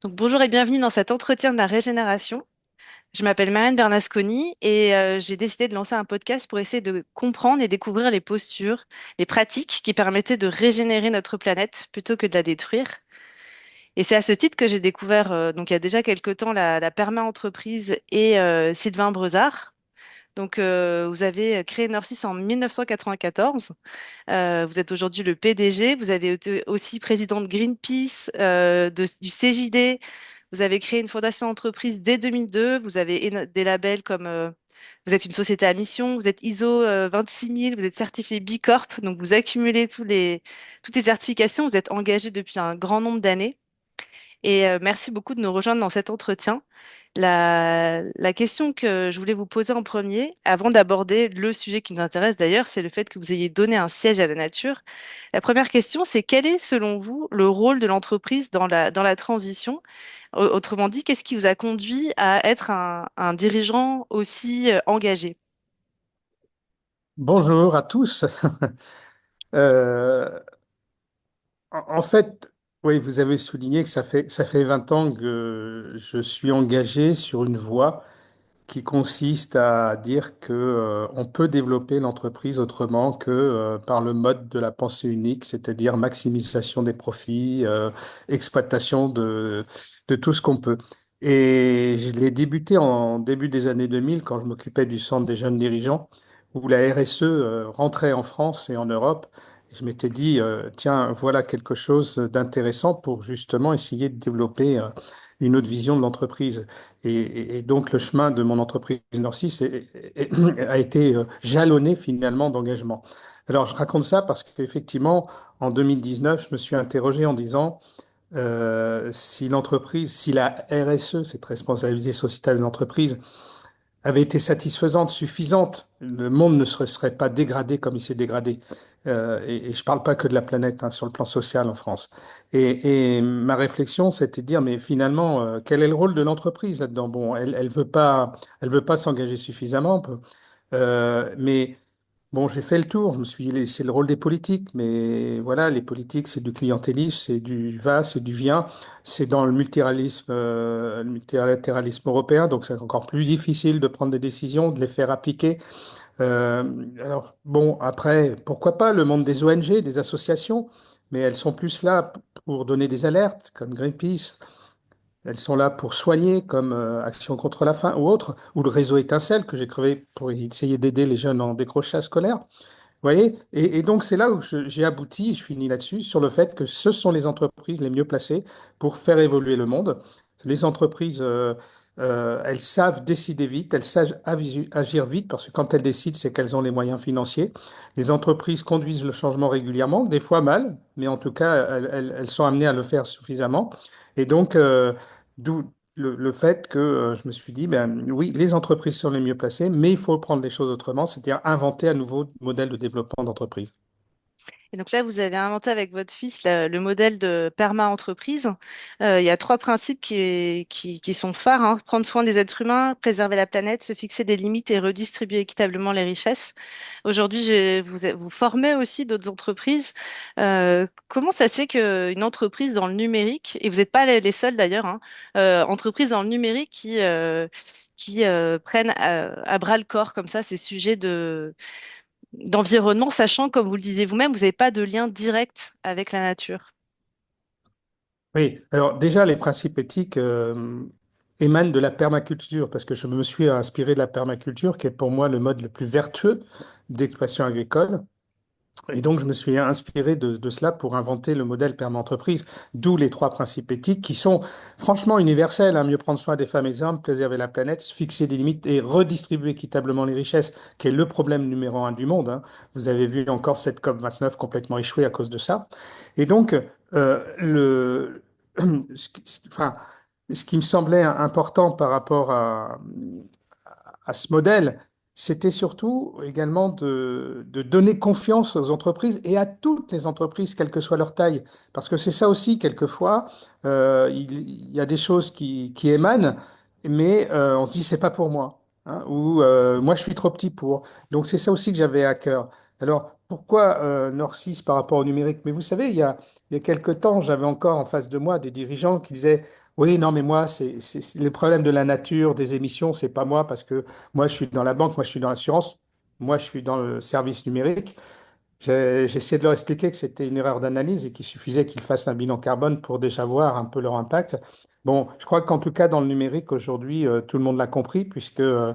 Donc, bonjour et bienvenue dans cet entretien de la régénération. Je m'appelle Marianne Bernasconi et j'ai décidé de lancer un podcast pour essayer de comprendre et découvrir les postures, les pratiques qui permettaient de régénérer notre planète plutôt que de la détruire. Et c'est à ce titre que j'ai découvert, donc il y a déjà quelque temps, la perma-entreprise et Sylvain Brezard. Donc, vous avez créé Norcis en 1994. Vous êtes aujourd'hui le PDG. Vous avez été aussi président de Greenpeace, du CJD. Vous avez créé une fondation d'entreprise dès 2002. Vous avez des labels comme vous êtes une société à mission, vous êtes ISO 26000, vous êtes certifié B Corp. Donc vous accumulez toutes les certifications. Vous êtes engagé depuis un grand nombre d'années. Et merci beaucoup de nous rejoindre dans cet entretien. La question que je voulais vous poser en premier, avant d'aborder le sujet qui nous intéresse d'ailleurs, c'est le fait que vous ayez donné un siège à la nature. La première question, c'est quel est selon vous le rôle de l'entreprise dans la transition? Autrement dit, qu'est-ce qui vous a conduit à être un dirigeant aussi engagé? Bonjour à tous. Euh, en fait, oui, vous avez souligné que ça fait 20 ans que je suis engagé sur une voie qui consiste à dire que, on peut développer l'entreprise autrement que, par le mode de la pensée unique, c'est-à-dire maximisation des profits, exploitation de tout ce qu'on peut. Et je l'ai débuté en début des années 2000 quand je m'occupais du Centre des jeunes dirigeants, où la RSE, rentrait en France et en Europe. Et je m'étais dit, tiens, voilà quelque chose d'intéressant pour justement essayer de développer, une autre vision de l'entreprise. Et donc, le chemin de mon entreprise Norcis a été, jalonné finalement d'engagement. Alors, je raconte ça parce qu'effectivement, en 2019, je me suis interrogé en disant, si l'entreprise, si la RSE, cette responsabilité sociétale des entreprises, avait été satisfaisante, suffisante, le monde ne serait pas dégradé comme il s'est dégradé. Et je ne parle pas que de la planète, hein, sur le plan social en France. Et ma réflexion, c'était de dire, mais finalement, quel est le rôle de l'entreprise là-dedans? Bon, elle veut pas s'engager suffisamment. Mais bon, j'ai fait le tour. Je me suis dit, c'est le rôle des politiques. Mais voilà, les politiques, c'est du clientélisme, c'est du va, c'est du vient. C'est dans le multilatéralisme européen. Donc, c'est encore plus difficile de prendre des décisions, de les faire appliquer. Alors, bon, après, pourquoi pas le monde des ONG, des associations, mais elles sont plus là pour donner des alertes, comme Greenpeace. Elles sont là pour soigner, comme, Action contre la faim ou autre, ou le réseau Étincelle que j'ai créé pour essayer d'aider les jeunes en décrochage scolaire. Vous voyez? Et donc, c'est là où j'ai abouti, et je finis là-dessus, sur le fait que ce sont les entreprises les mieux placées pour faire évoluer le monde. Les entreprises, elles savent décider vite, elles savent agir vite, parce que quand elles décident, c'est qu'elles ont les moyens financiers. Les entreprises conduisent le changement régulièrement, des fois mal, mais en tout cas, elles sont amenées à le faire suffisamment. Et donc, d'où le fait que, je me suis dit, ben oui, les entreprises sont les mieux placées, mais il faut prendre les choses autrement, c'est-à-dire inventer un nouveau modèle de développement d'entreprise. Et donc là, vous avez inventé avec votre fils le modèle de perma-entreprise. Il y a trois principes qui sont phares, hein. Prendre soin des êtres humains, préserver la planète, se fixer des limites et redistribuer équitablement les richesses. Aujourd'hui, vous formez aussi d'autres entreprises. Comment ça se fait qu'une entreprise dans le numérique, et vous n'êtes pas les seuls d'ailleurs, hein, entreprises dans le numérique qui prennent à bras le corps comme ça ces sujets d'environnement, sachant, comme vous le disiez vous-même, vous n'avez pas de lien direct avec la nature. Oui, alors déjà, les principes éthiques, émanent de la permaculture, parce que je me suis inspiré de la permaculture, qui est pour moi le mode le plus vertueux d'exploitation agricole. Et donc, je me suis inspiré de cela pour inventer le modèle perma-entreprise, d'où les trois principes éthiques qui sont franchement universels, hein. Mieux prendre soin des femmes et des hommes, préserver la planète, se fixer des limites et redistribuer équitablement les richesses, qui est le problème numéro un du monde, hein. Vous avez vu encore cette COP29 complètement échouée à cause de ça. Et donc, enfin, ce qui me semblait important par rapport à ce modèle, c'était surtout également de donner confiance aux entreprises et à toutes les entreprises, quelle que soit leur taille. Parce que c'est ça aussi, quelquefois, il y a des choses qui émanent, mais, on se dit, c'est pas pour moi, hein, ou, moi, je suis trop petit pour. Donc, c'est ça aussi que j'avais à cœur. Alors, pourquoi Nord 6 par rapport au numérique? Mais vous savez, il y a quelque temps, j'avais encore en face de moi des dirigeants qui disaient, oui, non, mais moi, c'est le problème de la nature, des émissions, c'est pas moi, parce que moi, je suis dans la banque, moi, je suis dans l'assurance, moi, je suis dans le service numérique. J'ai essayé de leur expliquer que c'était une erreur d'analyse et qu'il suffisait qu'ils fassent un bilan carbone pour déjà voir un peu leur impact. Bon, je crois qu'en tout cas, dans le numérique, aujourd'hui, tout le monde l'a compris, puisque euh,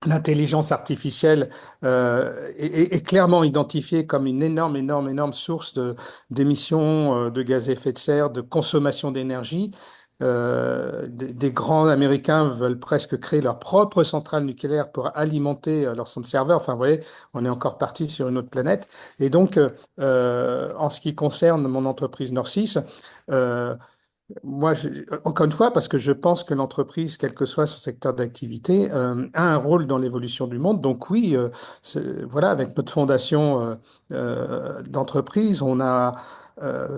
l'intelligence artificielle est clairement identifiée comme une énorme, énorme, énorme source d'émissions de gaz à effet de serre, de consommation d'énergie. Des grands Américains veulent presque créer leur propre centrale nucléaire pour alimenter leur centre serveur. Enfin, vous voyez, on est encore parti sur une autre planète. Et donc, en ce qui concerne mon entreprise Nord6, moi, encore une fois, parce que je pense que l'entreprise, quel que soit son secteur d'activité, a un rôle dans l'évolution du monde. Donc oui, voilà, avec notre fondation d'entreprise, on a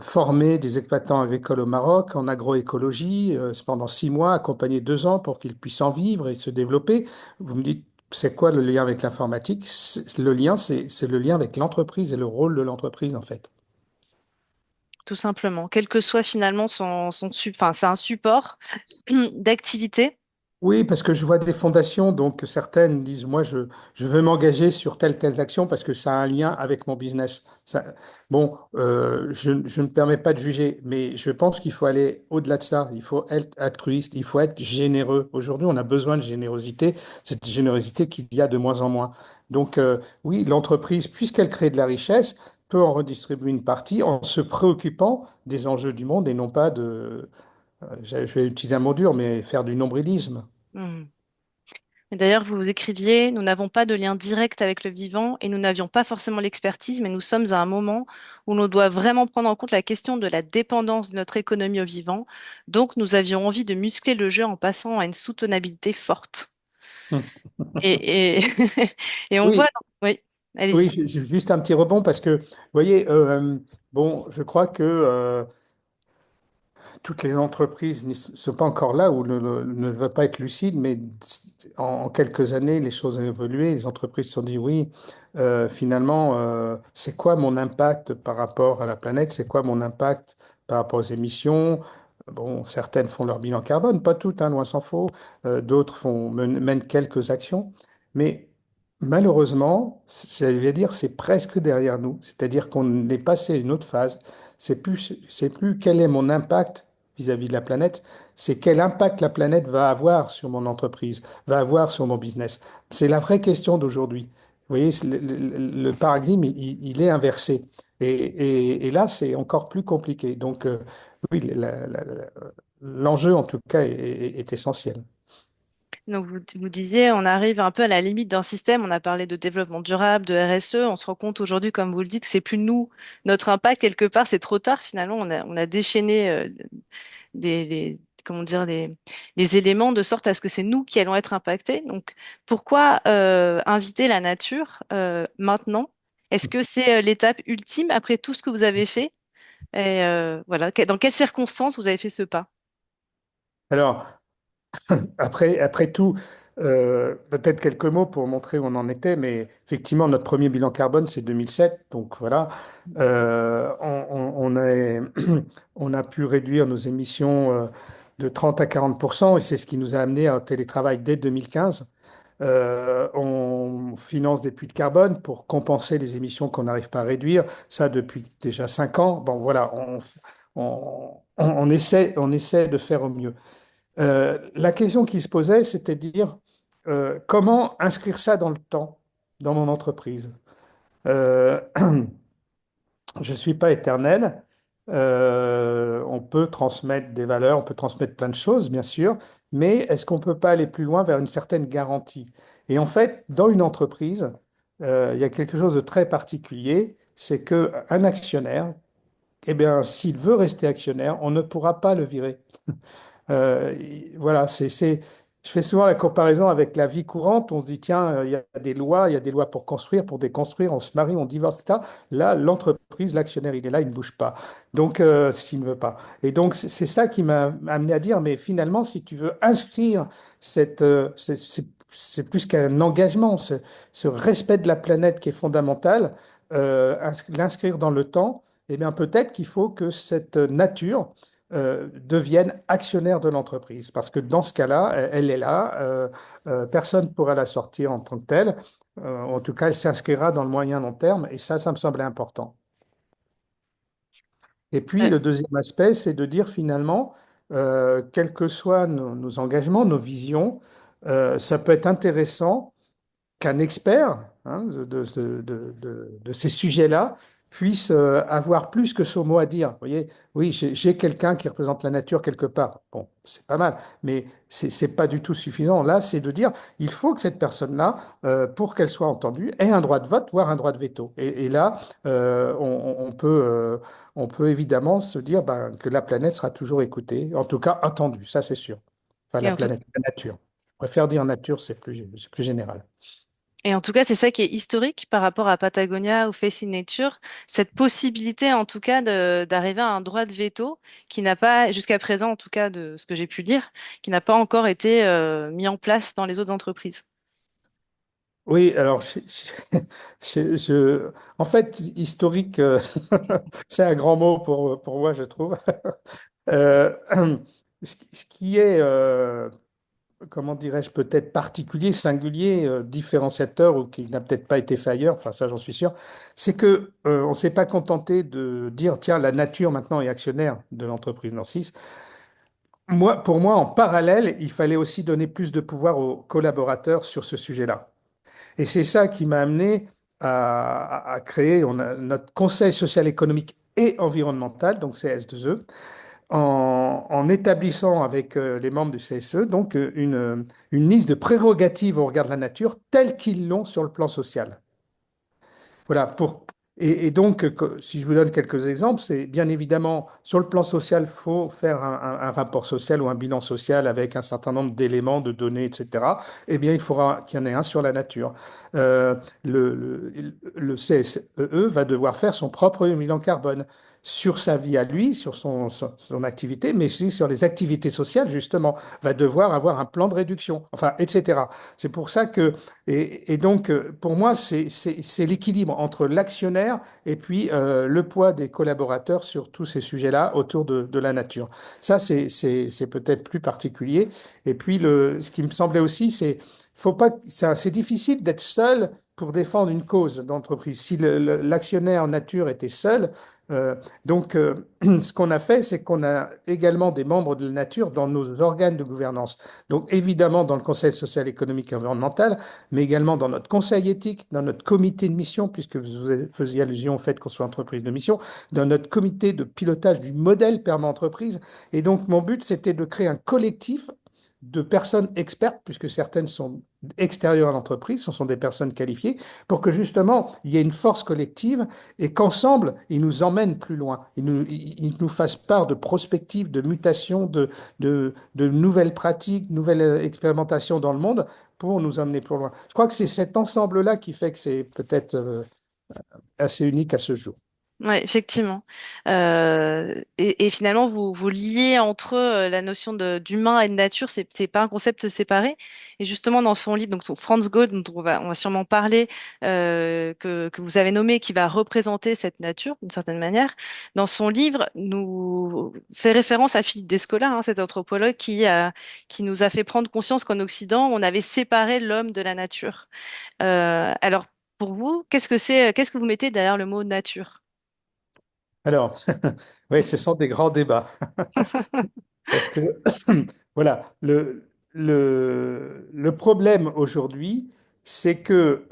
formé des exploitants agricoles au Maroc en agroécologie pendant 6 mois, accompagné 2 ans pour qu'ils puissent en vivre et se développer. Vous me dites, c'est quoi le lien avec l'informatique? Le lien, c'est le lien avec l'entreprise et le rôle de l'entreprise, en fait. tout simplement. Quel que soit finalement enfin, c'est un support d'activité. Oui, parce que je vois des fondations, donc certaines disent, moi, je veux m'engager sur telle action parce que ça a un lien avec mon business. Bon, je ne me permets pas de juger, mais je pense qu'il faut aller au-delà de ça. Il faut être altruiste, il faut être généreux. Aujourd'hui, on a besoin de générosité, cette générosité qu'il y a de moins en moins. Donc, oui, l'entreprise, puisqu'elle crée de la richesse, peut en redistribuer une partie en se préoccupant des enjeux du monde et non pas je vais utiliser un mot dur, mais faire du nombrilisme. Hmm. Et d'ailleurs, vous écriviez, nous n'avons pas de lien direct avec le vivant et nous n'avions pas forcément l'expertise, mais nous sommes à un moment où l'on doit vraiment prendre en compte la question de la dépendance de notre économie au vivant. Donc, nous avions envie de muscler le jeu en passant à une soutenabilité forte. Hmm. Et, et on voit, Oui, oui, oui, allez-y. j'ai juste un petit rebond parce que, vous voyez, bon, je crois que toutes les entreprises ne sont pas encore là ou ne veulent pas être lucides, mais en quelques années, les choses ont évolué. Les entreprises se sont dit, oui, finalement, c'est quoi mon impact par rapport à la planète? C'est quoi mon impact par rapport aux émissions? Bon, certaines font leur bilan carbone, pas toutes, hein, loin s'en faut. D'autres mènent quelques actions. Mais malheureusement, j'allais dire, c'est presque derrière nous. C'est-à-dire qu'on est passé à une autre phase. C'est plus quel est mon impact vis-à-vis de la planète, c'est quel impact la planète va avoir sur mon entreprise, va avoir sur mon business. C'est la vraie question d'aujourd'hui. Vous voyez, le paradigme, il est inversé. Et là, c'est encore plus compliqué. Donc, oui, l'enjeu, en tout cas, est essentiel. Donc, vous disiez, on arrive un peu à la limite d'un système. On a parlé de développement durable, de RSE. On se rend compte aujourd'hui, comme vous le dites, que c'est plus nous, notre impact quelque part, c'est trop tard finalement. On a déchaîné comment dire, les éléments de sorte à ce que c'est nous qui allons être impactés. Donc, pourquoi inviter la nature maintenant? Est-ce que c'est l'étape ultime après tout ce que vous avez fait? Et voilà, dans quelles circonstances vous avez fait ce pas? Alors, après tout, peut-être quelques mots pour montrer où on en était, mais effectivement, notre premier bilan carbone, c'est 2007. Donc voilà, on a pu réduire nos émissions de 30 à 40%, et c'est ce qui nous a amené à un télétravail dès 2015. On finance des puits de carbone pour compenser les émissions qu'on n'arrive pas à réduire, ça depuis déjà 5 ans. Bon voilà, on essaie de faire au mieux. La question qui se posait, c'était de dire comment inscrire ça dans le temps, dans mon entreprise. Euh, je ne suis pas éternel. On peut transmettre des valeurs, on peut transmettre plein de choses, bien sûr, mais est-ce qu'on ne peut pas aller plus loin vers une certaine garantie? Et en fait, dans une entreprise, il y a quelque chose de très particulier, c'est qu'un actionnaire, eh bien, s'il veut rester actionnaire, on ne pourra pas le virer. Voilà, je fais souvent la comparaison avec la vie courante. On se dit, tiens, il y a des lois pour construire, pour déconstruire, on se marie, on divorce, etc. Là, l'entreprise, l'actionnaire, il est là, il ne bouge pas. Donc, s'il ne veut pas. Et donc, c'est ça qui m'a amené à dire, mais finalement, si tu veux inscrire c'est plus qu'un engagement, ce respect de la planète qui est fondamental, l'inscrire dans le temps, eh bien peut-être qu'il faut que cette nature devienne actionnaire de l'entreprise. Parce que dans ce cas-là, elle est là, personne ne pourra la sortir en tant que telle. En tout cas, elle s'inscrira dans le moyen long terme, et ça me semblait important. Et puis, Euh, le deuxième aspect, c'est de dire finalement, quels que soient nos engagements, nos visions, ça peut être intéressant qu'un expert de ces sujets-là puisse avoir plus que son mot à dire. Vous voyez, oui, j'ai quelqu'un qui représente la nature quelque part. Bon, c'est pas mal, mais c'est pas du tout suffisant. Là, c'est de dire, il faut que cette personne-là, pour qu'elle soit entendue, ait un droit de vote, voire un droit de veto. Et là, on peut évidemment se dire que la planète sera toujours écoutée, en tout cas entendue, ça c'est sûr. Enfin, Et la en tout, planète, la nature. Je préfère dire nature, c'est plus général. et en tout cas, c'est ça qui est historique par rapport à Patagonia ou Face in Nature, cette possibilité en tout cas d'arriver à un droit de veto qui n'a pas, jusqu'à présent en tout cas de ce que j'ai pu lire, qui n'a pas encore été mis en place dans les autres entreprises. Oui, alors, en fait, historique, c'est un grand mot pour moi, je trouve. Euh, ce qui est, comment dirais-je, peut-être particulier, singulier, différenciateur ou qui n'a peut-être pas été fait ailleurs, enfin ça j'en suis sûr, c'est que on ne s'est pas contenté de dire, tiens, la nature maintenant est actionnaire de l'entreprise Narcisse. Pour moi, en parallèle, il fallait aussi donner plus de pouvoir aux collaborateurs sur ce sujet-là. Et c'est ça qui m'a amené à créer notre Conseil social, économique et environnemental, donc CS2E, en établissant avec les membres du CSE donc une liste de prérogatives au regard de la nature telles qu'ils l'ont sur le plan social. Voilà, et donc, si je vous donne quelques exemples, c'est bien évidemment, sur le plan social, il faut faire un rapport social ou un bilan social avec un certain nombre d'éléments, de données, etc. Eh bien, il faudra qu'il y en ait un sur la nature. Le CSEE va devoir faire son propre bilan carbone sur sa vie à lui, sur son activité, mais aussi sur les activités sociales, justement, va devoir avoir un plan de réduction, enfin, etc. C'est pour ça que et donc, pour moi, c'est l'équilibre entre l'actionnaire et puis le poids des collaborateurs sur tous ces sujets-là autour de la nature. Ça, c'est peut-être plus particulier. Et puis, ce qui me semblait aussi, faut pas, c'est difficile d'être seul pour défendre une cause d'entreprise. Si l'actionnaire nature était seul, euh, donc, ce qu'on a fait, c'est qu'on a également des membres de la nature dans nos organes de gouvernance. Donc, évidemment, dans le Conseil social, économique et environnemental, mais également dans notre conseil éthique, dans notre comité de mission, puisque vous faisiez allusion au fait qu'on soit entreprise de mission, dans notre comité de pilotage du modèle perma-entreprise. Et donc, mon but, c'était de créer un collectif de personnes expertes, puisque certaines sont extérieures à l'entreprise, ce sont des personnes qualifiées, pour que justement il y ait une force collective et qu'ensemble, ils nous emmènent plus loin, ils nous fassent part de prospectives, de mutations, de nouvelles pratiques, nouvelles expérimentations dans le monde pour nous amener plus loin. Je crois que c'est cet ensemble-là qui fait que c'est peut-être assez unique à ce jour. Ouais, effectivement. Et finalement, vous liez entre eux la notion d'humain et de nature, c'est pas un concept séparé. Et justement, dans son livre, donc son Franz Gold, dont on va sûrement parler, que vous avez nommé, qui va représenter cette nature d'une certaine manière, dans son livre, nous fait référence à Philippe Descola, hein, cet anthropologue qui nous a fait prendre conscience qu'en Occident, on avait séparé l'homme de la nature. Alors, pour vous, qu'est-ce que vous mettez derrière le mot nature? Alors, oui, ce sont des grands débats. Parce que, voilà, le problème aujourd'hui, c'est que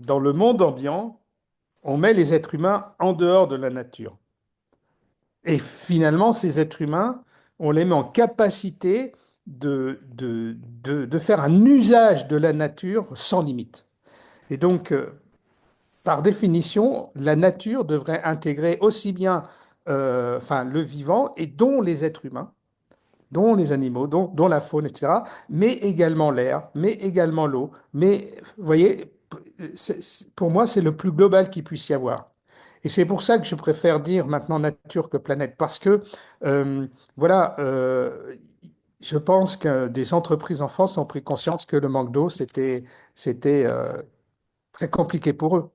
dans le monde ambiant, on met les êtres humains en dehors de la nature. Et finalement, ces êtres humains, on les met en capacité de faire un usage de la nature sans limite. Et donc, par définition, la nature devrait intégrer aussi bien enfin, le vivant et dont les êtres humains, dont les animaux, dont la faune, etc., mais également l'air, mais également l'eau. Mais vous voyez, pour moi, c'est le plus global qu'il puisse y avoir. Et c'est pour ça que je préfère dire maintenant nature que planète, parce que, voilà, je pense que des entreprises en France ont pris conscience que le manque d'eau, c'était très compliqué pour eux.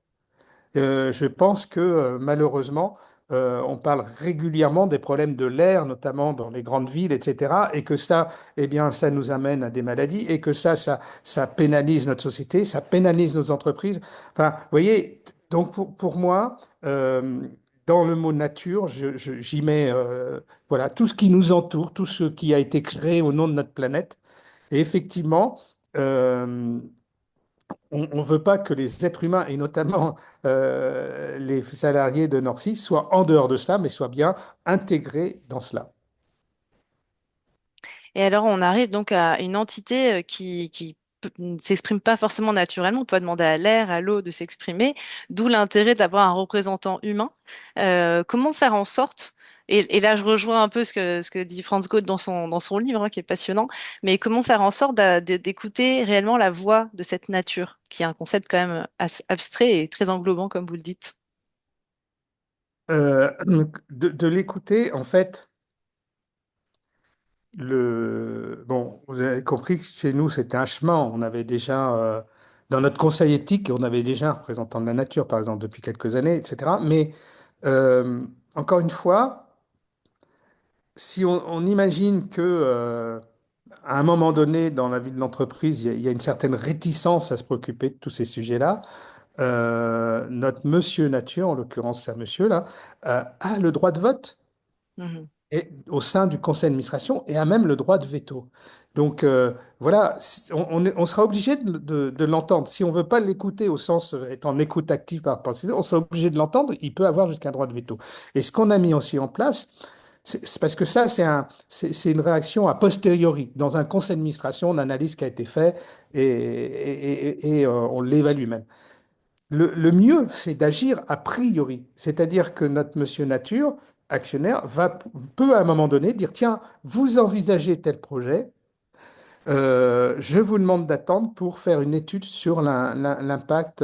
Je pense que malheureusement, on parle régulièrement des problèmes de l'air, notamment dans les grandes villes, etc. Et que ça, eh bien, ça nous amène à des maladies et que ça pénalise notre société, ça pénalise nos entreprises. Enfin, vous voyez, donc pour moi, dans le mot nature, j'y mets voilà, tout ce qui nous entoure, tout ce qui a été créé au nom de notre planète. Et effectivement, euh, on ne veut pas que les êtres humains, et notamment les salariés de Norcy, soient en dehors de ça, mais soient bien intégrés dans cela. Et alors, on arrive donc à une entité ne s'exprime pas forcément naturellement. On peut demander à l'air, à l'eau de s'exprimer, d'où l'intérêt d'avoir un représentant humain. Comment faire en sorte, et là je rejoins un peu ce que dit Franz Goethe dans son livre, hein, qui est passionnant, mais comment faire en sorte d'écouter réellement la voix de cette nature, qui est un concept quand même assez abstrait et très englobant, comme vous le dites. Euh, de l'écouter, en fait, bon, vous avez compris que chez nous, c'était un chemin. On avait déjà, dans notre conseil éthique, on avait déjà un représentant de la nature, par exemple, depuis quelques années, etc. Mais euh, encore une fois, si on imagine que à un moment donné, dans la vie de l'entreprise, il y a une certaine réticence à se préoccuper de tous ces sujets-là. Notre monsieur nature, en l'occurrence, c'est un monsieur-là, a le droit de vote au sein du conseil d'administration et a même le droit de veto. Donc voilà, on sera obligé de l'entendre. Si on ne veut pas l'écouter au sens étant en écoute active par rapport à on sera obligé de l'entendre. Il peut avoir jusqu'un droit de veto. Et ce qu'on a mis aussi en place, c'est parce que ça, c'est une réaction a posteriori. Dans un conseil d'administration, on analyse ce qui a été fait et on l'évalue même. Le mieux, c'est d'agir a priori. C'est-à-dire que notre monsieur nature, actionnaire, peut à un moment donné dire, tiens, vous envisagez tel projet, je vous demande d'attendre pour faire une étude sur l'impact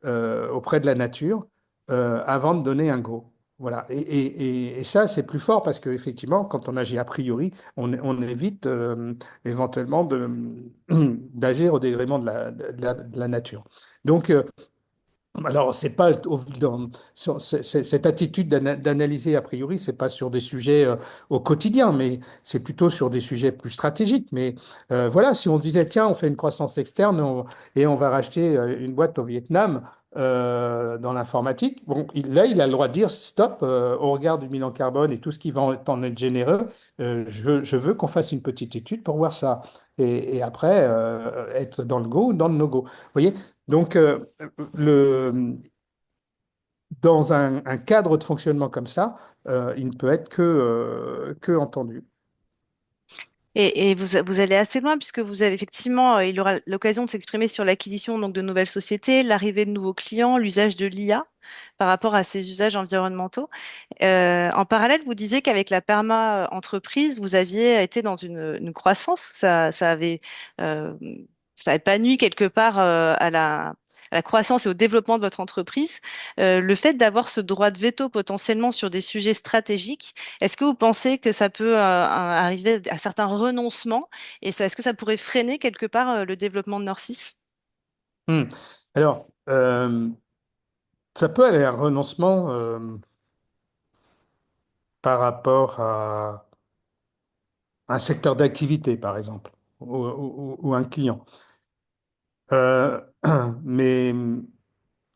auprès de la nature avant de donner un go. Voilà. Et ça, c'est plus fort parce qu'effectivement, quand on agit a priori, on évite éventuellement d'agir au dégrément de la nature. Donc, alors, c'est pas cette attitude d'analyser a priori, c'est pas sur des sujets au quotidien, mais c'est plutôt sur des sujets plus stratégiques. Mais voilà, si on se disait, tiens, on fait une croissance externe et on va racheter une boîte au Vietnam dans l'informatique, bon, là, il a le droit de dire, stop, au regard du bilan carbone et tout ce qui va en être généreux, je veux qu'on fasse une petite étude pour voir ça. Et après, être dans le go ou dans le no-go. Vous voyez? Donc, dans un cadre de fonctionnement comme ça, il ne peut être que entendu. Et vous allez assez loin puisque vous avez effectivement, il aura l'occasion de s'exprimer sur l'acquisition donc de nouvelles sociétés, l'arrivée de nouveaux clients, l'usage de l'IA par rapport à ces usages environnementaux. En parallèle, vous disiez qu'avec la perma entreprise, vous aviez été dans une croissance. Euh, ça avait pas nui quelque part à la croissance et au développement de votre entreprise. Le fait d'avoir ce droit de veto potentiellement sur des sujets stratégiques, est-ce que vous pensez que ça peut arriver à certains renoncements et est-ce que ça pourrait freiner quelque part le développement de Norcis? Hmm. Alors, ça peut aller à un renoncement par rapport à un secteur d'activité, par exemple, ou un client. Euh, mais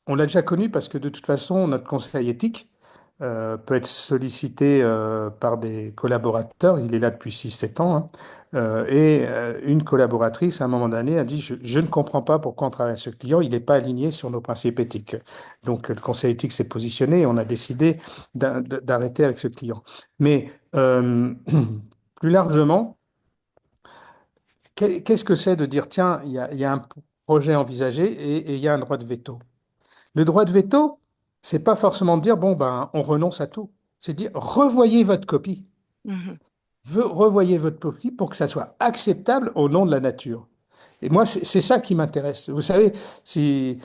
on l'a déjà connu parce que de toute façon, notre conseil éthique peut être sollicité par des collaborateurs. Il est là depuis 6 7 ans, hein. Une collaboratrice, à un moment donné, a dit, je ne comprends pas pourquoi on travaille avec ce client, il n'est pas aligné sur nos principes éthiques. Donc, le conseil éthique s'est positionné et on a décidé d'arrêter avec ce client. Mais plus largement, qu'est-ce que c'est de dire, tiens, il y a un projet envisagé et il y a un droit de veto? Le droit de veto, c'est pas forcément de dire, bon, ben, on renonce à tout. C'est dire, revoyez votre copie. Mhm. Revoyez votre copie pour que ça soit acceptable au nom de la nature. Et moi, c'est ça qui m'intéresse. Vous savez, si,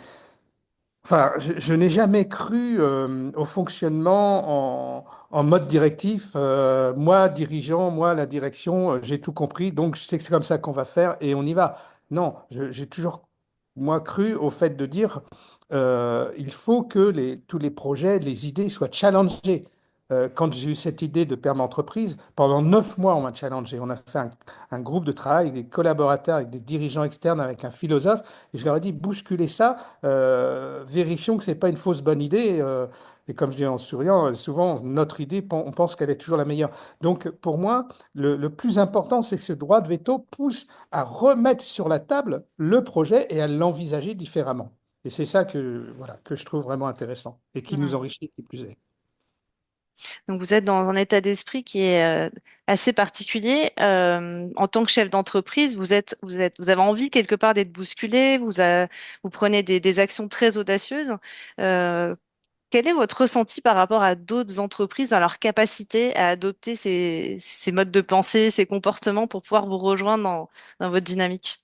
Enfin, je n'ai jamais cru au fonctionnement en mode directif. Moi, dirigeant, moi, la direction, j'ai tout compris, donc je sais que c'est comme ça qu'on va faire et on y va. Non, j'ai toujours, moi, cru au fait de dire il faut que tous les projets, les idées soient challengés. Quand j'ai eu cette idée de perma entreprise, pendant 9 mois, on m'a challengé. On a fait un groupe de travail avec des collaborateurs, avec des dirigeants externes, avec un philosophe, et je leur ai dit bousculez ça. Vérifions que c'est pas une fausse bonne idée. Et comme je dis en souriant, souvent notre idée, on pense qu'elle est toujours la meilleure. Donc pour moi, le plus important, c'est que ce droit de veto pousse à remettre sur la table le projet et à l'envisager différemment. Et c'est ça que, voilà, que je trouve vraiment intéressant et qui nous Mhm. enrichit, qui plus est. Donc vous êtes dans un état d'esprit qui est assez particulier. En tant que chef d'entreprise, vous avez envie quelque part d'être bousculé. Vous prenez des actions très audacieuses. Euh, Quel est votre ressenti par rapport à d'autres entreprises dans leur capacité à adopter ces modes de pensée, ces comportements pour pouvoir vous rejoindre dans votre dynamique?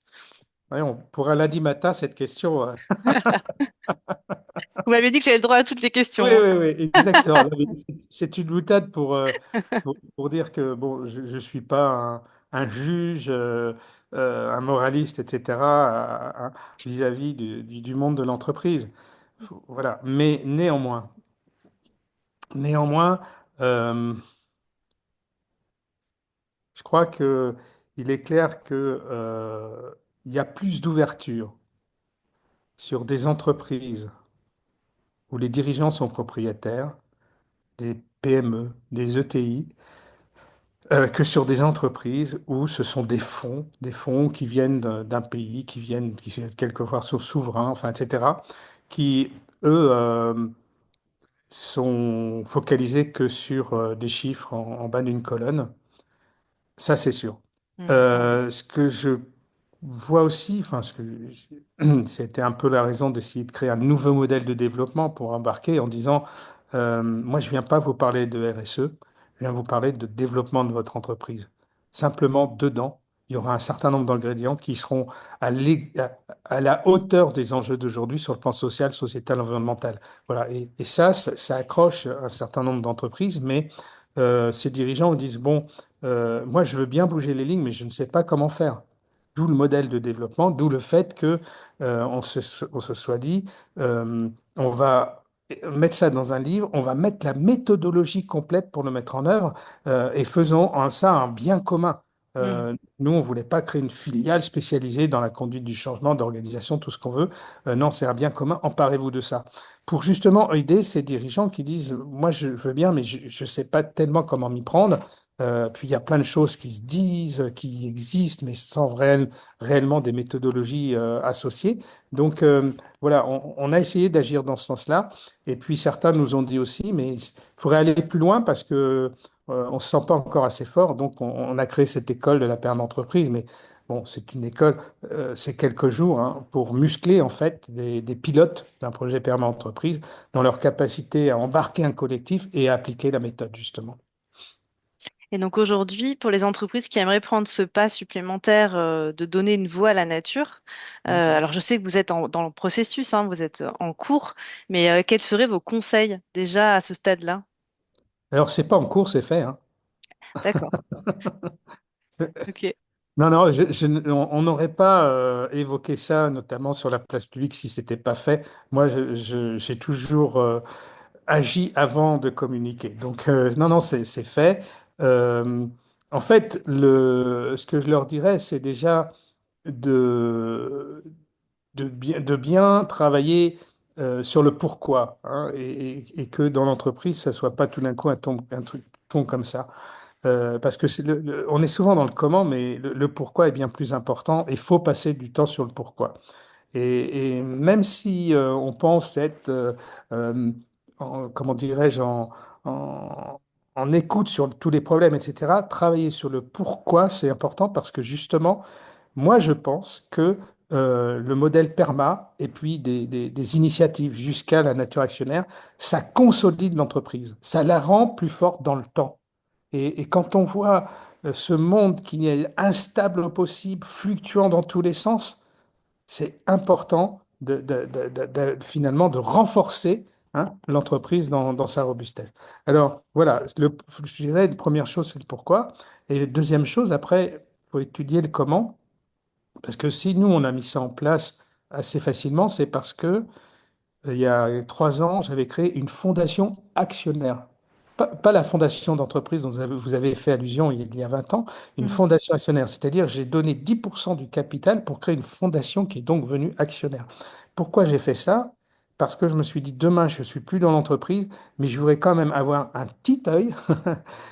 Ouais, pour un lundi matin, cette question. Vous m'avez dit que j'avais le droit à toutes les Oui, questions, hein. oui, oui, exactement. Non, mais c'est une boutade pour dire que bon, je ne suis pas un juge, un moraliste, etc., vis-à-vis du monde de l'entreprise. Voilà. Mais néanmoins, euh, je crois que il est clair que, il y a plus d'ouverture sur des entreprises où les dirigeants sont propriétaires, des PME, des ETI, que sur des entreprises où ce sont des fonds qui viennent d'un pays, qui quelquefois sont souverains, enfin, etc., qui, eux, sont focalisés que sur des chiffres en bas d'une colonne. Ça, c'est sûr. Mm. Ce que je vois aussi, enfin, c'était un peu la raison d'essayer de créer un nouveau modèle de développement pour embarquer en disant, moi, je viens pas vous parler de RSE, je viens vous parler de développement de votre entreprise. Simplement, dedans, il y aura un certain nombre d'ingrédients qui seront à la hauteur des enjeux d'aujourd'hui sur le plan social, sociétal, environnemental. Voilà. Et ça accroche un certain nombre d'entreprises, mais ces dirigeants me disent, bon, moi, je veux bien bouger les lignes, mais je ne sais pas comment faire. D'où le modèle de développement, d'où le fait que on se soit dit, on va mettre ça dans un livre, on va mettre la méthodologie complète pour le mettre en œuvre et faisons ça un bien commun. Mm. Nous, on ne voulait pas créer une filiale spécialisée dans la conduite du changement, d'organisation, tout ce qu'on veut. Non, c'est un bien commun, emparez-vous de ça. Pour justement aider ces dirigeants qui disent, moi, je veux bien, mais je ne sais pas tellement comment m'y prendre. Puis il y a plein de choses qui se disent, qui existent, mais sans réellement des méthodologies associées. Donc voilà, on a essayé d'agir dans ce sens-là. Et puis certains nous ont dit aussi, mais il faudrait aller plus loin parce que on se sent pas encore assez fort. Donc on a créé cette école de la perme entreprise, mais bon, c'est une école, c'est quelques jours hein, pour muscler en fait des pilotes d'un projet perma entreprise dans leur capacité à embarquer un collectif et à appliquer la méthode justement. Et donc aujourd'hui, pour les entreprises qui aimeraient prendre ce pas supplémentaire de donner une voix à la nature, alors je sais que vous êtes dans le processus, hein, vous êtes en cours, mais quels seraient vos conseils déjà à ce stade-là? Alors c'est pas en cours, c'est fait, hein. D'accord. Ok. Non, non, on n'aurait pas évoqué ça, notamment sur la place publique, si c'était pas fait. Moi, j'ai toujours agi avant de communiquer. Donc, non, non, c'est fait. Euh, En fait, ce que je leur dirais, c'est déjà de, de bien travailler sur le pourquoi, hein, et que dans l'entreprise, ça soit pas tout d'un coup un truc tombe comme ça. Parce que on est souvent dans le comment, mais le pourquoi est bien plus important. Il faut passer du temps sur le pourquoi. Et même si on pense être, euh, comment dirais-je, en, en écoute sur tous les problèmes, etc., travailler sur le pourquoi, c'est important parce que justement, moi, je pense que le modèle PERMA et puis des initiatives jusqu'à la nature actionnaire, ça consolide l'entreprise, ça la rend plus forte dans le temps. Et quand on voit ce monde qui est instable au possible, fluctuant dans tous les sens, c'est important finalement de renforcer, hein, l'entreprise dans sa robustesse. Alors voilà, je dirais une première chose, c'est le pourquoi. Et la deuxième chose, après, il faut étudier le comment. Parce que si nous, on a mis ça en place assez facilement, c'est parce que il y a 3 ans, j'avais créé une fondation actionnaire. Pas la fondation d'entreprise dont vous avez fait allusion il y a 20 ans, une Mhm. fondation actionnaire. C'est-à-dire, j'ai donné 10% du capital pour créer une fondation qui est donc devenue actionnaire. Pourquoi j'ai fait ça? Parce que je me suis dit, demain, je ne suis plus dans l'entreprise, mais je voudrais quand même avoir un petit œil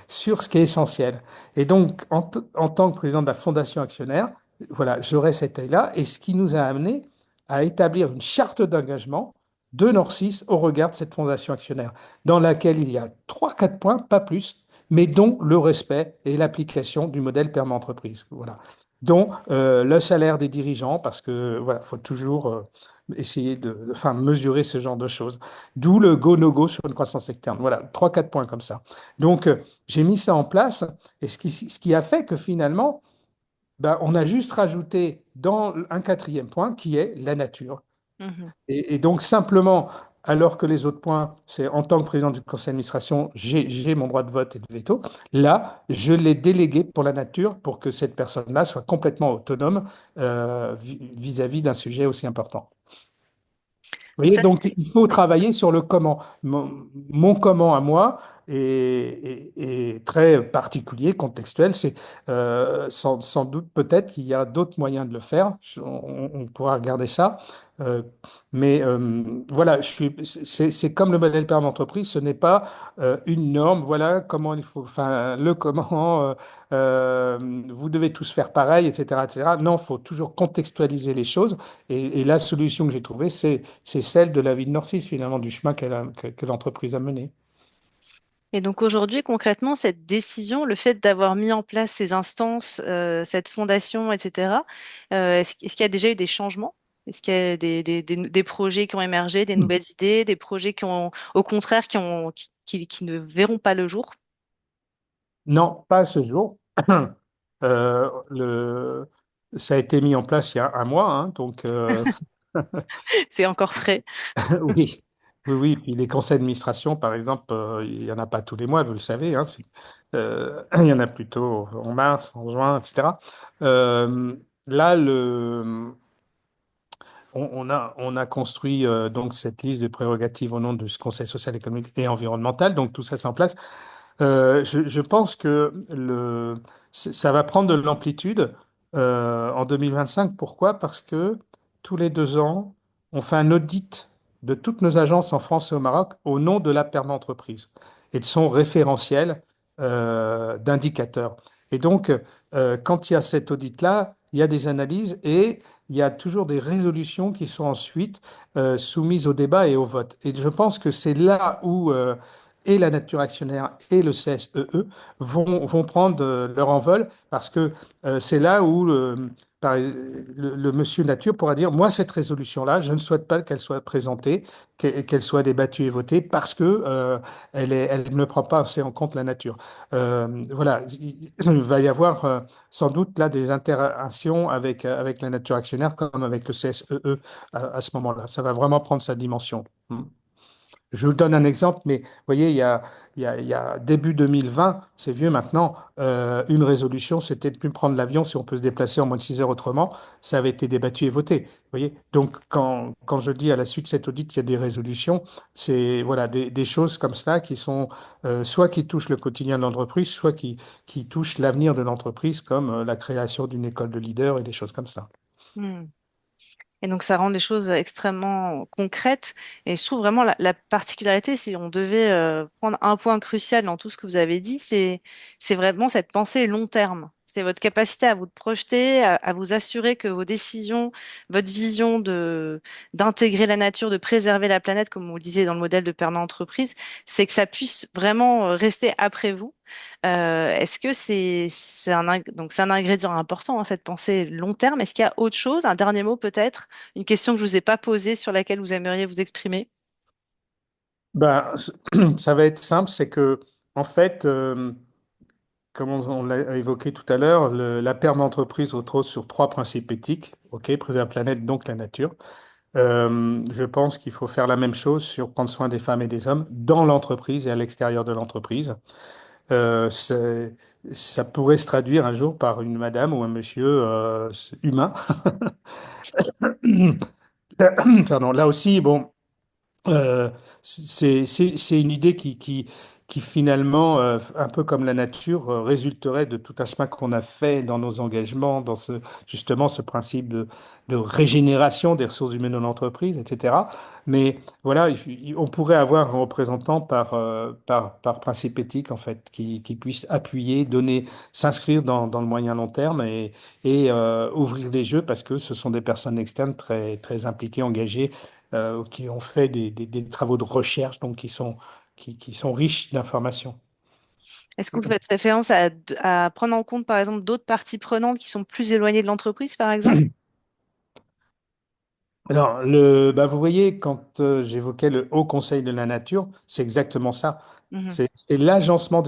sur ce qui est essentiel. Et donc, en tant que président de la fondation actionnaire, voilà, j'aurai cet œil-là. Et ce qui nous a amené à établir une charte d'engagement de Norcis au regard de cette fondation actionnaire, dans laquelle il y a trois, quatre points, pas plus, mais dont le respect et l'application du modèle perma-entreprise. Voilà. Dont le salaire des dirigeants, parce que voilà, faut toujours essayer enfin, mesurer ce genre de choses. D'où le go-no-go sur une croissance externe. Voilà, trois, quatre points comme ça. Donc, j'ai mis ça en place, et ce qui a fait que finalement, ben, on a juste rajouté dans un quatrième point qui est la nature. Mhm. Et donc, simplement, alors que les autres points, c'est en tant que président du conseil d'administration, j'ai mon droit de vote et de veto. Là, je l'ai délégué pour la nature pour que cette personne-là soit complètement autonome vis-à-vis d'un sujet aussi important. Vous Donc voyez, ça, donc il faut oui. travailler sur le comment. Mon comment à moi est très particulier, contextuel. C'est sans doute peut-être qu'il y a d'autres moyens de le faire. On pourra regarder ça. Euh, mais voilà, c'est comme le modèle père d'entreprise. Ce n'est pas une norme. Voilà comment il faut. Enfin, le comment. Vous devez tous faire pareil, etc., etc. Non, il faut toujours contextualiser les choses. Et la solution que j'ai trouvée, c'est celle de la vie de Narcisse, finalement, du chemin que l'entreprise a mené. Et donc aujourd'hui, concrètement, cette décision, le fait d'avoir mis en place ces instances, cette fondation, etc., est-ce qu'il y a déjà eu des changements? Est-ce qu'il y a des projets qui ont émergé, des nouvelles idées, des projets qui ont, au contraire, qui ne verront pas le jour? Non, pas à ce jour. Ça a été mis en place il y a un mois, hein, donc C'est encore frais. oui, oui, oui. Puis les conseils d'administration, par exemple, il n'y en a pas tous les mois, vous le savez. Hein, il y en a plutôt en mars, en juin, etc. Là, on a construit donc cette liste de prérogatives au nom du Conseil social, économique et environnemental. Donc tout ça, c'est en place. Je pense que ça va prendre de l'amplitude en 2025. Pourquoi? Parce que tous les 2 ans, on fait un audit de toutes nos agences en France et au Maroc au nom de la perma-entreprise et de son référentiel d'indicateurs. Et donc, quand il y a cet audit-là, il y a des analyses et il y a toujours des résolutions qui sont ensuite soumises au débat et au vote. Et je pense que c'est là où et la nature actionnaire et le CSEE vont prendre leur envol parce que c'est là où le monsieur nature pourra dire, moi, cette résolution-là, je ne souhaite pas qu'elle soit présentée, qu'elle soit débattue et votée parce que elle ne prend pas assez en compte la nature. Voilà, il va y avoir sans doute là des interactions avec la nature actionnaire comme avec le CSEE à ce moment-là. Ça va vraiment prendre sa dimension. Je vous donne un exemple, mais vous voyez, il y a début 2020, c'est vieux maintenant, une résolution, c'était de ne plus prendre l'avion si on peut se déplacer en moins de 6 heures autrement. Ça avait été débattu et voté. Vous voyez? Donc, quand je dis à la suite de cet audit qu'il y a des résolutions, c'est voilà, des choses comme ça qui sont soit qui touchent le quotidien de l'entreprise, soit qui touchent l'avenir de l'entreprise, comme la création d'une école de leaders et des choses comme ça. Hmm. Et donc, ça rend les choses extrêmement concrètes. Et je trouve vraiment la particularité, si on devait prendre un point crucial dans tout ce que vous avez dit, c'est vraiment cette pensée long terme. C'est votre capacité à vous projeter, à vous assurer que vos décisions, votre vision d'intégrer la nature, de préserver la planète, comme vous le disiez dans le modèle de perma-entreprise, c'est que ça puisse vraiment rester après vous. Est-ce que donc c'est un ingrédient important, hein, cette pensée long terme. Est-ce qu'il y a autre chose, un dernier mot peut-être, une question que je vous ai pas posée sur laquelle vous aimeriez vous exprimer? Ben, ça va être simple, c'est que, en fait, comme on l'a évoqué tout à l'heure, la perma-entreprise repose sur trois principes éthiques. OK, préserver la planète, donc la nature. Je pense qu'il faut faire la même chose sur prendre soin des femmes et des hommes dans l'entreprise et à l'extérieur de l'entreprise. Ça pourrait se traduire un jour par une madame ou un monsieur humain. Pardon. Là aussi, bon. C'est une idée qui finalement, un peu comme la nature, résulterait de tout un chemin qu'on a fait dans nos engagements, dans justement ce principe de régénération des ressources humaines dans l'entreprise, etc. Mais voilà, on pourrait avoir un représentant par principe éthique, en fait, qui puisse appuyer, donner, s'inscrire dans le moyen long terme et ouvrir les jeux parce que ce sont des personnes externes très, très impliquées, engagées qui ont fait des travaux de recherche, donc qui sont riches d'informations. Est-ce que vous faites référence à prendre en compte, par exemple, d'autres parties prenantes qui sont plus éloignées de l'entreprise, par exemple? Alors, vous voyez, quand j'évoquais le Haut Conseil de la nature, c'est exactement ça. Mhm. C'est l'agencement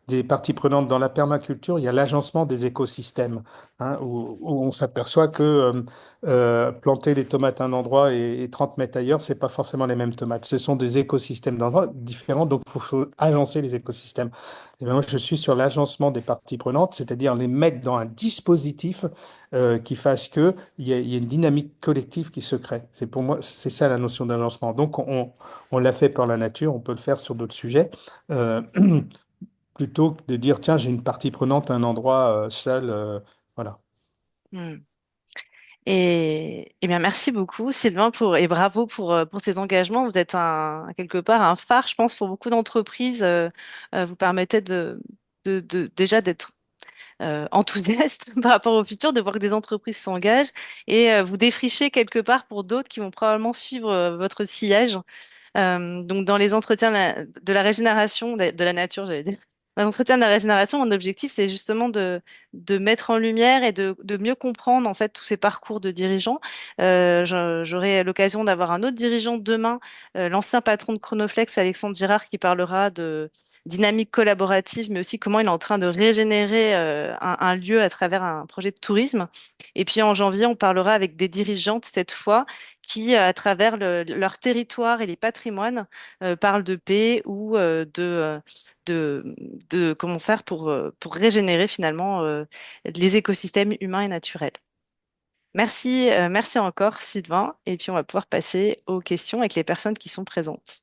des parties prenantes dans la permaculture. Il y a l'agencement des écosystèmes, hein, où on s'aperçoit que planter des tomates à un endroit et 30 mètres ailleurs, c'est pas forcément les mêmes tomates. Ce sont des écosystèmes d'endroits différents, donc il faut agencer les écosystèmes. Et ben moi, je suis sur l'agencement des parties prenantes, c'est-à-dire les mettre dans un dispositif qui fasse que il y a une dynamique collective qui se crée. C'est pour moi, c'est ça la notion d'agencement. Donc, on l'a fait par la nature, on peut le faire sur d'autres sujets. Euh, Plutôt que de dire, tiens, j'ai une partie prenante à un endroit seul. Voilà. Hmm. Et bien, merci beaucoup, Sylvain, et bravo pour ces engagements. Vous êtes quelque part un phare, je pense, pour beaucoup d'entreprises. Vous permettez déjà d'être enthousiaste par rapport au futur, de voir que des entreprises s'engagent et vous défrichez quelque part pour d'autres qui vont probablement suivre votre sillage. Donc, dans les entretiens de la régénération, de la nature, j'allais dire. Dans les entretiens de la régénération, mon objectif, c'est justement de mettre en lumière et de mieux comprendre, en fait, tous ces parcours de dirigeants. J'aurai l'occasion d'avoir un autre dirigeant demain, l'ancien patron de Chronoflex, Alexandre Girard, qui parlera de dynamique collaborative, mais aussi comment il est en train de régénérer un lieu à travers un projet de tourisme. Et puis en janvier, on parlera avec des dirigeantes cette fois qui, à travers leur territoire et les patrimoines, parlent de paix ou de, de comment faire pour régénérer finalement les écosystèmes humains et naturels. Merci encore, Sylvain. Et puis on va pouvoir passer aux questions avec les personnes qui sont présentes.